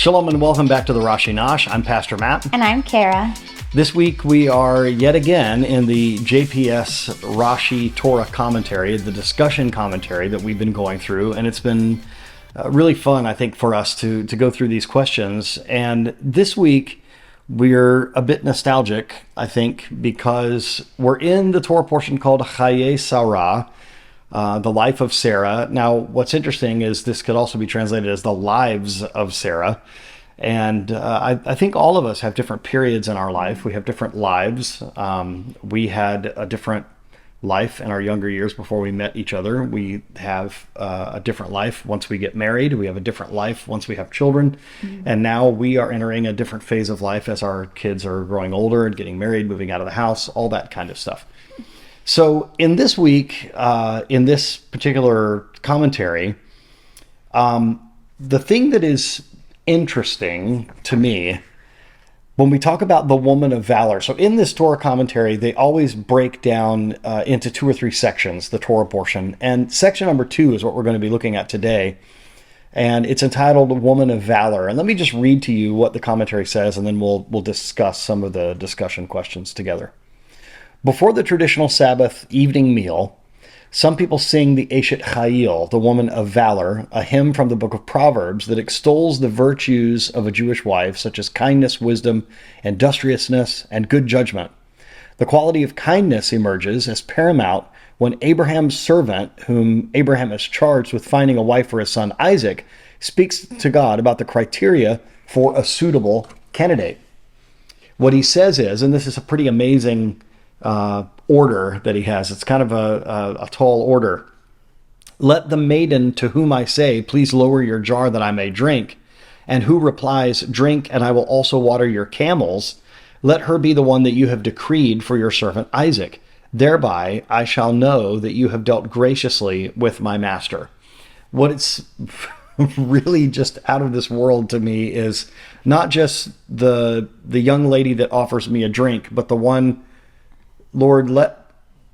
Shalom and welcome back to the Rashi Nosh. I'm Pastor Matt. And I'm Kara. This week we are yet again in the JPS Rashi Torah commentary, the discussion commentary that we've been going through, and it's been really fun, I think, for us to go through these questions. And this week we're a bit nostalgic, I think, because we're in the Torah portion called Chayei Sara, the life of Sara. Now, what's interesting is this could also be translated as the lives of Sara. And I think all of us have different periods in our life. We have different lives. We had a different life in our younger years before we met each other. We have a different life once we get married. We have a different life once we have children. Mm-hmm. And now we are entering a different phase of life as our kids are growing older and getting married, moving out of the house, all that kind of stuff. So in this week, in this particular commentary, the thing that is interesting to me when we talk about the woman of valor. So in this Torah commentary, they always break down into 2 or 3 sections, the Torah portion. And section number 2 is what we're going to be looking at today. And it's entitled Woman of Valor. And let me just read to you what the commentary says, and then we'll discuss some of the discussion questions together. Before the traditional Sabbath evening meal, some people sing the Eshet Chayil, the woman of valor, a hymn from the book of Proverbs that extols the virtues of a Jewish wife, such as kindness, wisdom, industriousness, and good judgment. The quality of kindness emerges as paramount when Abraham's servant, whom Abraham is charged with finding a wife for his son Isaac, speaks to God about the criteria for a suitable candidate. What he says is, and this is a pretty amazing order that he has. It's kind of a tall order. Let the maiden to whom I say, please lower your jar that I may drink, and who replies, drink, and I will also water your camels, let her be the one that you have decreed for your servant Isaac. Thereby I shall know that you have dealt graciously with my master. What it's really just out of this world to me is not just the young lady that offers me a drink, but the one, Lord, let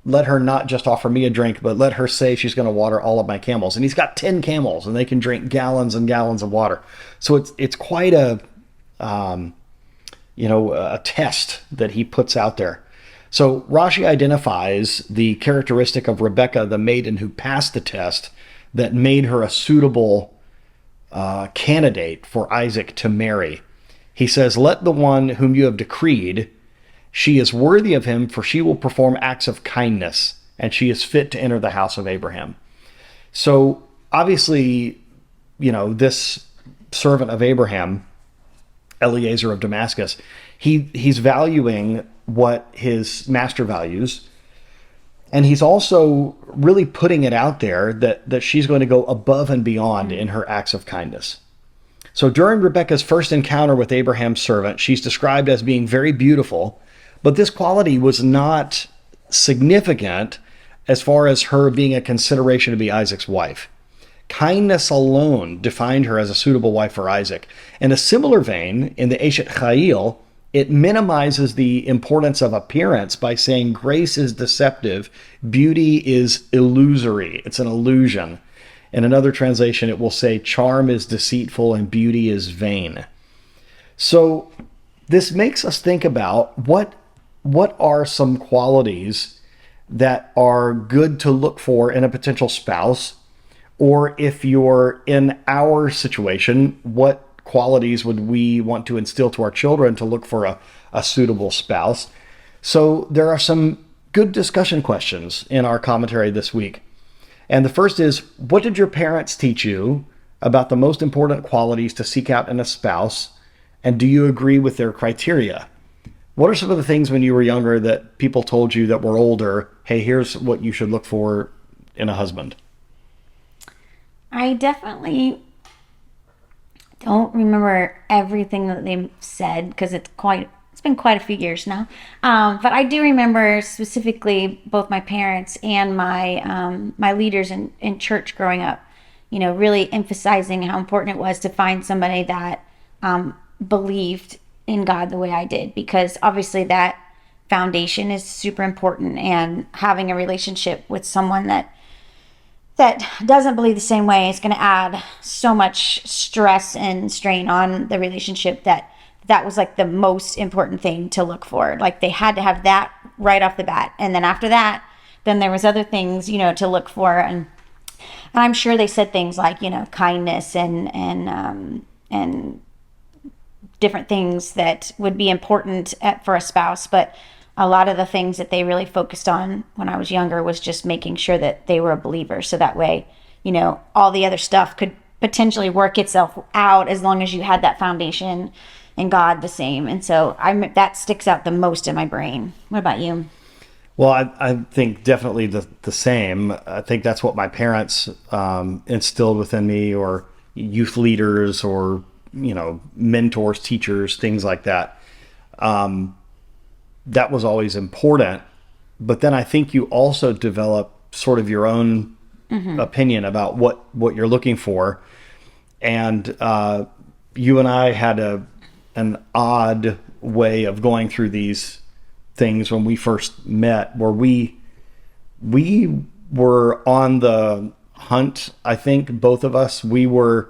her not just offer me a drink, but let her say she's going to water all of my camels. And he's got 10 camels, and they can drink gallons and gallons of water. So it's quite a test that he puts out there. So Rashi identifies the characteristic of Rebekah, the maiden who passed the test, that made her a suitable candidate for Isaac to marry. He says, let the one whom you have decreed, she is worthy of him, for she will perform acts of kindness, and she is fit to enter the house of Abraham. So obviously, this servant of Abraham, Eliezer of Damascus, he's valuing what his master values, and he's also really putting it out there that she's going to go above and beyond in her acts of kindness. So during Rebekah's first encounter with Abraham's servant, she's described as being very beautiful, but this quality was not significant as far as her being a consideration to be Isaac's wife. Kindness alone defined her as a suitable wife for Isaac. In a similar vein, in the Eshet Chayil, it minimizes the importance of appearance by saying grace is deceptive, beauty is illusory. It's an illusion. In another translation, it will say charm is deceitful and beauty is vain. So this makes us think about what are some qualities that are good to look for in a potential spouse, or if you're in our situation, what qualities would we want to instill to our children to look for a suitable spouse? So there are some good discussion questions in our commentary this week. And the first is, what did your parents teach you about the most important qualities to seek out in a spouse? And do you agree with their criteria? What are some of the things when you were younger that people told you that were older, hey, here's what you should look for in a husband? I definitely don't remember everything that they said because it's been quite a few years now. But I do remember specifically both my parents and my leaders in church growing up, really emphasizing how important it was to find somebody that believed in God the way I did, because obviously that foundation is super important, and having a relationship with someone that that doesn't believe the same way is going to add so much stress and strain on the relationship that was like the most important thing to look for. Like they had to have that right off the bat. And then after that, then there was other things, to look for. And I'm sure they said things like, kindness and different things that would be important for a spouse. But a lot of the things that they really focused on when I was younger was just making sure that they were a believer. So that way, all the other stuff could potentially work itself out as long as you had that foundation and God the same. And so that sticks out the most in my brain. What about you? Well, I think definitely the same. I think that's what my parents instilled within me, or youth leaders, or mentors, teachers, things like that. That was always important. But then I think you also develop sort of your own opinion about what you're looking for. And you and I had an odd way of going through these things when we first met, where we were on the hunt. I think both of us, we were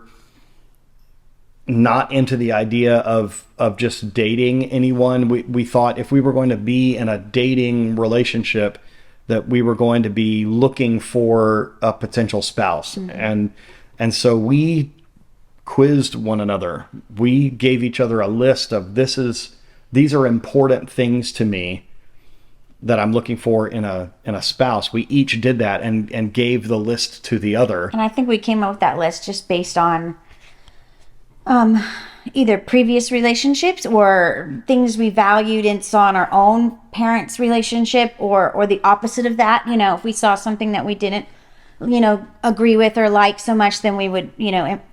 not into the idea of just dating anyone. We thought if we were going to be in a dating relationship, that we were going to be looking for a potential spouse. And so we quizzed one another. We gave each other a list of these are important things to me that I'm looking for in a spouse. We each did that and gave the list to the other. And I think we came up with that list just based on either previous relationships or things we valued and saw in our own parents' relationship, or the opposite of that. If we saw something that we didn't, agree with or like so much, then we would,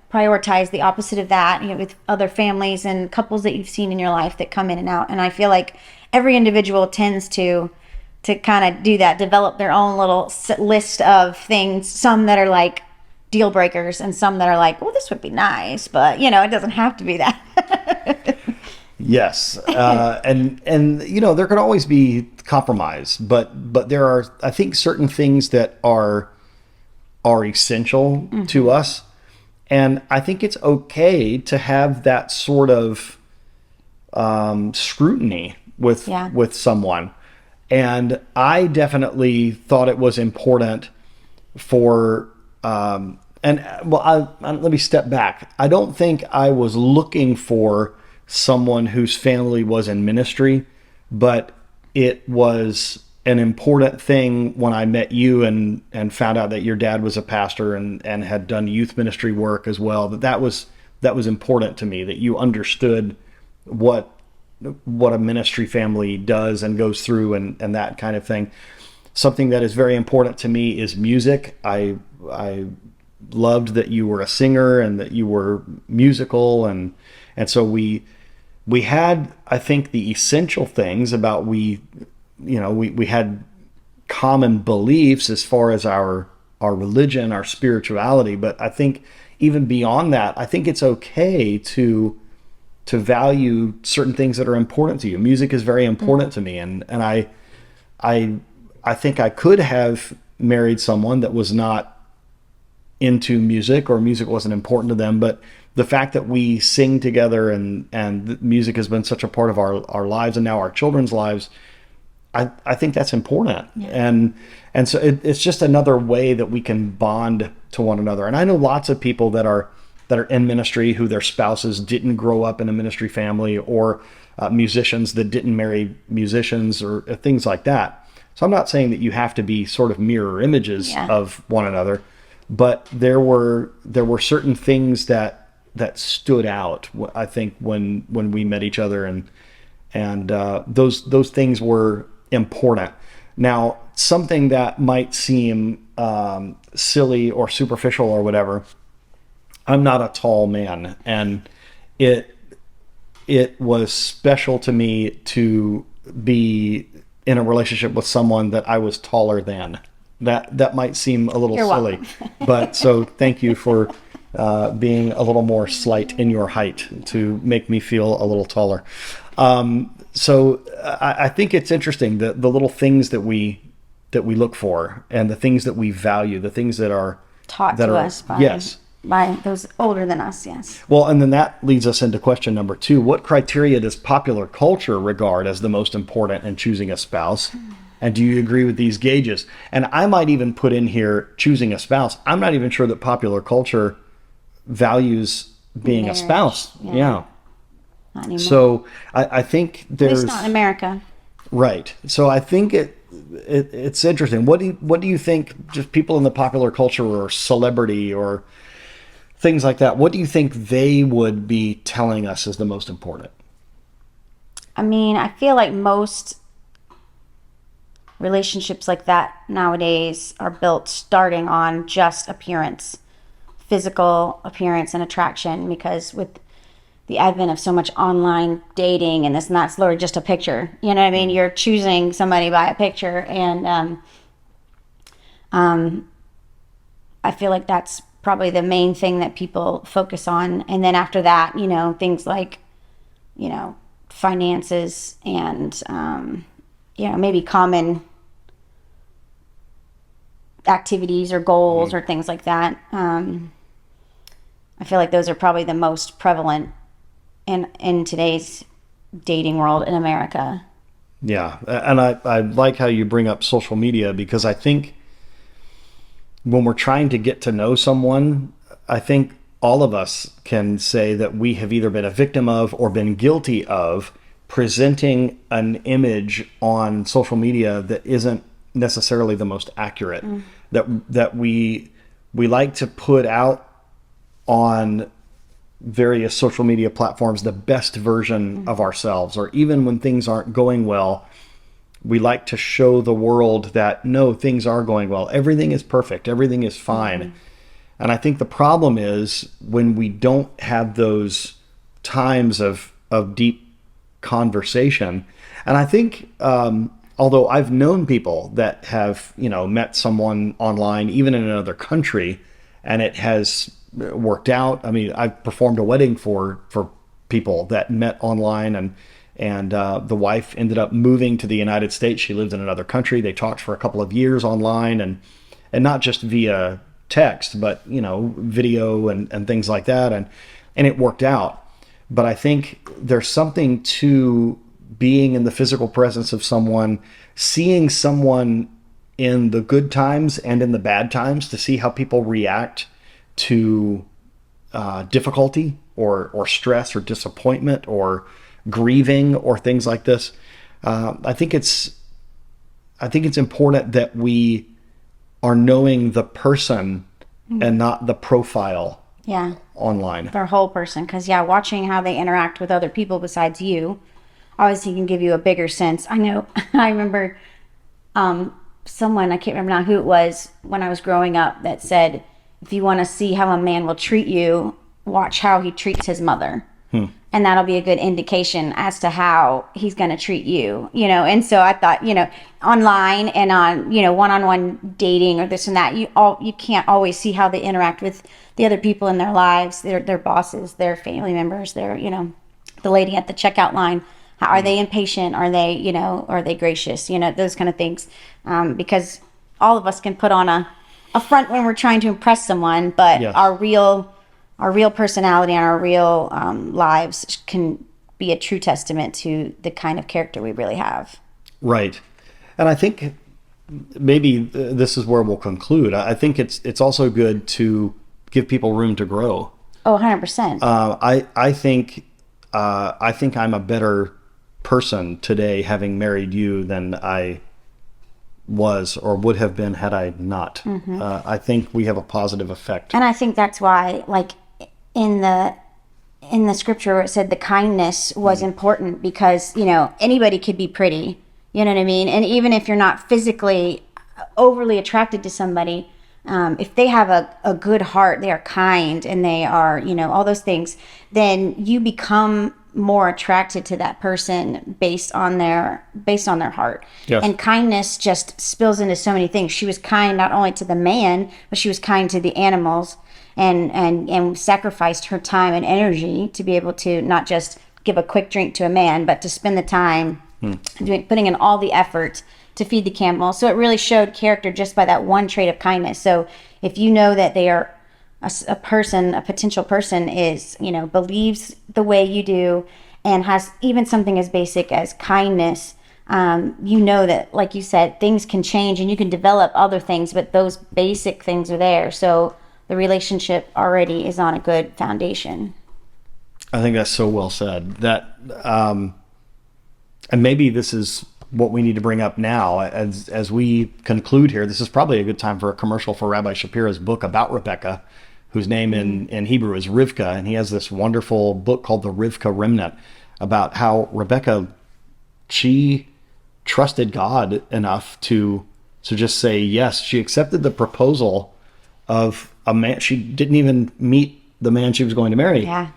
prioritize the opposite of that, with other families and couples that you've seen in your life that come in and out. And I feel like every individual tends to kind of do that, develop their own little list of things, some that are like deal breakers and some that are like, well, this would be nice, but it doesn't have to be that. Yes. And there could always be compromise, but there are, I think, certain things that are essential to us. And I think it's okay to have that sort of scrutiny with someone. And I definitely thought it was important for, let me step back. I don't think I was looking for someone whose family was in ministry, but it was an important thing when I met you and found out that your dad was a pastor and had done youth ministry work as well. That was important to me, that you understood what a ministry family does and goes through and that kind of thing. Something that is very important to me is music. I loved that you were a singer and that you were musical, and so we had, I think, the essential things about we had common beliefs as far as our religion, our spirituality. But I think even beyond that, I think it's okay to value certain things that are important to you. Music is very important to me, and I think I could have married someone that was not into music, or music wasn't important to them, but the fact that we sing together and music has been such a part of our lives and now our children's lives, I think that's important. Yeah. And so it's just another way that we can bond to one another. And I know lots of people that are in ministry who their spouses didn't grow up in a ministry family, or musicians that didn't marry musicians, or things like that. So I'm not saying that you have to be sort of mirror images of one another, but there were certain things that stood out, I think, when we met each other, and those things were important. Now, something that might seem silly or superficial or whatever, I'm not a tall man, and it was special to me to be in a relationship with someone that I was taller than. That might seem a little silly, but so thank you for being a little more slight in your height to make me feel a little taller. So I think it's interesting, the little things that we look for, and the things that we value, the things that are taught to us by those older than us. Yes. Well, and then that leads us into question number 2. What criteria does popular culture regard as the most important in choosing a spouse? And do you agree with these gauges? And I might even put in here choosing a spouse. I'm not even sure that popular culture values being Marriage. a spouse. Yeah. Not anymore. So I think At there's least not in America. right. So I think it's interesting. What do you think? Just people in the popular culture or celebrity or things like that. What do you think they would be telling us is the most important? I mean, I feel like most relationships like that nowadays are built starting on just appearance, physical appearance and attraction, because with the advent of so much online dating and this and that, it's literally just a picture. You know what I mean? You're choosing somebody by a picture, and I feel like that's probably the main thing that people focus on. And then after that, things like, finances and, maybe common activities or goals or things like that. I feel like those are probably the most prevalent in today's dating world in America. Yeah. And I like how you bring up social media, because I think when we're trying to get to know someone, I think all of us can say that we have either been a victim of or been guilty of presenting an image on social media that isn't necessarily the most accurate, that we like to put out on various social media platforms the best version of ourselves, or even when things aren't going well, we like to show the world that no, things are going well, everything is perfect, everything is fine. And I think the problem is when we don't have those times of deep conversation. And I think although I've known people that have met someone online, even in another country, and it has worked out. I mean, I've performed a wedding for people that met online, and the wife ended up moving to the United States. She lived in another country. They talked for a couple of years online, and not just via text, but video and things like that, and it worked out. But I think there's something to being in the physical presence of someone, seeing someone in the good times and in the bad times, to see how people react to difficulty or stress or disappointment or grieving or things like this. I think it's important that we are knowing the person and not the profile online. Their whole person. Because, watching how they interact with other people besides you, obviously can give you a bigger sense. I know, I remember someone, I can't remember now who it was, when I was growing up, that said, if you want to see how a man will treat you, watch how he treats his mother. And that'll be a good indication as to how he's going to treat you, And so I thought, online and on, one-on-one dating or this and that, you can't always see how they interact with the other people in their lives, their bosses, their family members, their, the lady at the checkout line. How are they impatient? Are they, are they gracious? Those kind of things. Because all of us can put on a front when we're trying to impress someone, but our real personality and our real lives can be a true testament to the kind of character we really have. Right. And I think maybe this is where we'll conclude. I think it's also good to give people room to grow. Oh, 100%. I think I'm a better person today having married you than I was or would have been had I not. I think we have a positive effect. And I think that's why, like, in the scripture where it said the kindness was important, because anybody could be pretty, you know what I mean, and even if you're not physically overly attracted to somebody, if they have a good heart, they are kind, and they are all those things, then you become more attracted to that person based on their heart. Yes. And kindness just spills into so many things. She was kind not only to the man, but she was kind to the animals, and sacrificed her time and energy to be able to not just give a quick drink to a man, but to spend the time putting in all the effort to feed the camel. So it really showed character just by that one trait of kindness. So if you know that they are a person, a potential person is, believes the way you do and has even something as basic as kindness, that, like you said, things can change and you can develop other things, but those basic things are there. So the relationship already is on a good foundation. I think that's so well said. That, and maybe this is what we need to bring up now as we conclude here. This is probably a good time for a commercial for Rabbi Shapira's book about Rebecca, whose name in Hebrew is Rivka, and he has this wonderful book called The Rivka Remnant about how Rebecca, she trusted God enough to just say yes. She accepted the proposal of a man. She didn't even meet the man she was going to marry. Yeah.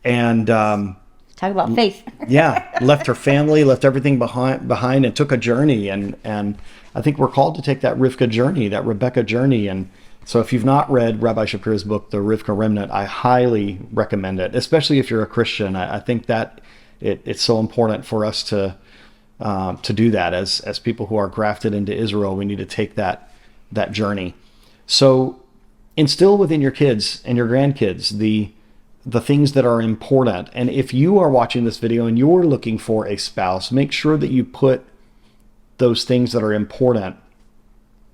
And talk about faith. Yeah, left her family, left everything behind, and took a journey. And I think we're called to take that Rivka journey, that Rebecca journey. And so if you've not read Rabbi Shapira's book, The Rivka Remnant, I highly recommend it, especially if you're a Christian. I think that it's so important for us to do that as people who are grafted into Israel. We need to take that journey. So instill within your kids and your grandkids the things that are important. And if you are watching this video and you're looking for a spouse, make sure that you put those things that are important,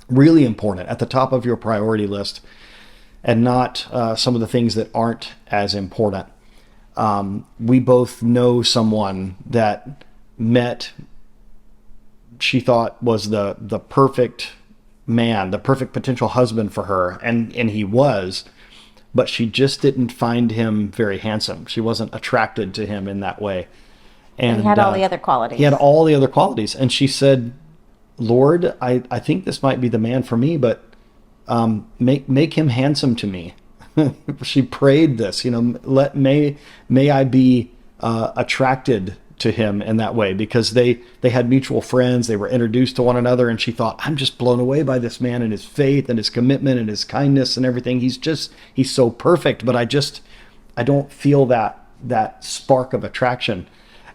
really important, at the top of your priority list, and not some of the things that aren't as important. We both know someone that she thought was the perfect man, the perfect potential husband for her, and he was, but she just didn't find him very handsome. She wasn't attracted to him in that way. And he had all the other qualities. He had all the other qualities. And she said, Lord, I think this might be the man for me, but make him handsome to me. She prayed this, may I be attracted to him in that way, because they had mutual friends. They were introduced to one another, and she thought, I'm just blown away by this man and his faith and his commitment and his kindness and everything. He's so perfect, but I don't feel that spark of attraction.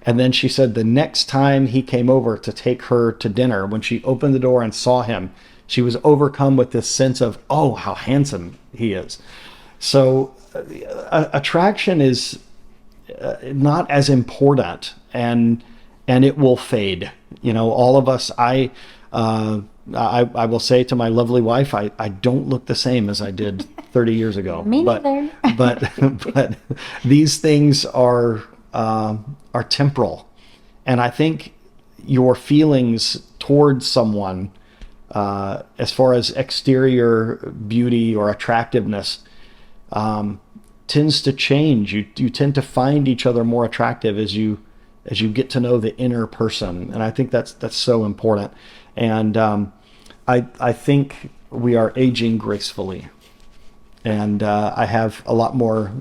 And then she said the next time he came over to take her to dinner, when she opened the door and saw him, she was overcome with this sense of, oh, how handsome he is. So attraction is not as important, and it will fade. All of us, I will say to my lovely wife, I don't look the same as I did 30 years ago. Me neither. but these things are temporal. And I think your feelings towards someone, as far as exterior beauty or attractiveness, tends to change. You tend to find each other more attractive as you get to know the inner person, and I think that's so important. And I think we are aging gracefully, and I have a lot more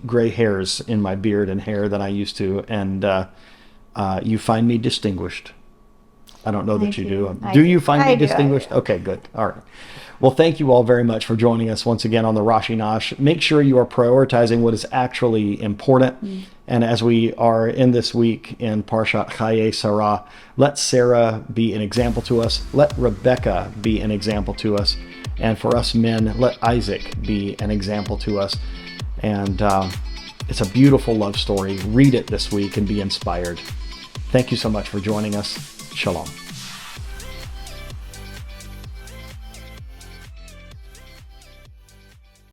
gray hairs in my beard and hair than I used to, and you find me distinguished. I don't know that you do. Do you find me distinguished? Okay, good. All right. Well, thank you all very much for joining us once again on the Rashi Nosh. Make sure you are prioritizing what is actually important. And as we are in this week in Parasha Chayei Sara, let Sara be an example to us. Let Rebecca be an example to us. And for us men, let Isaac be an example to us. And it's a beautiful love story. Read it this week and be inspired. Thank you so much for joining us. Shalom.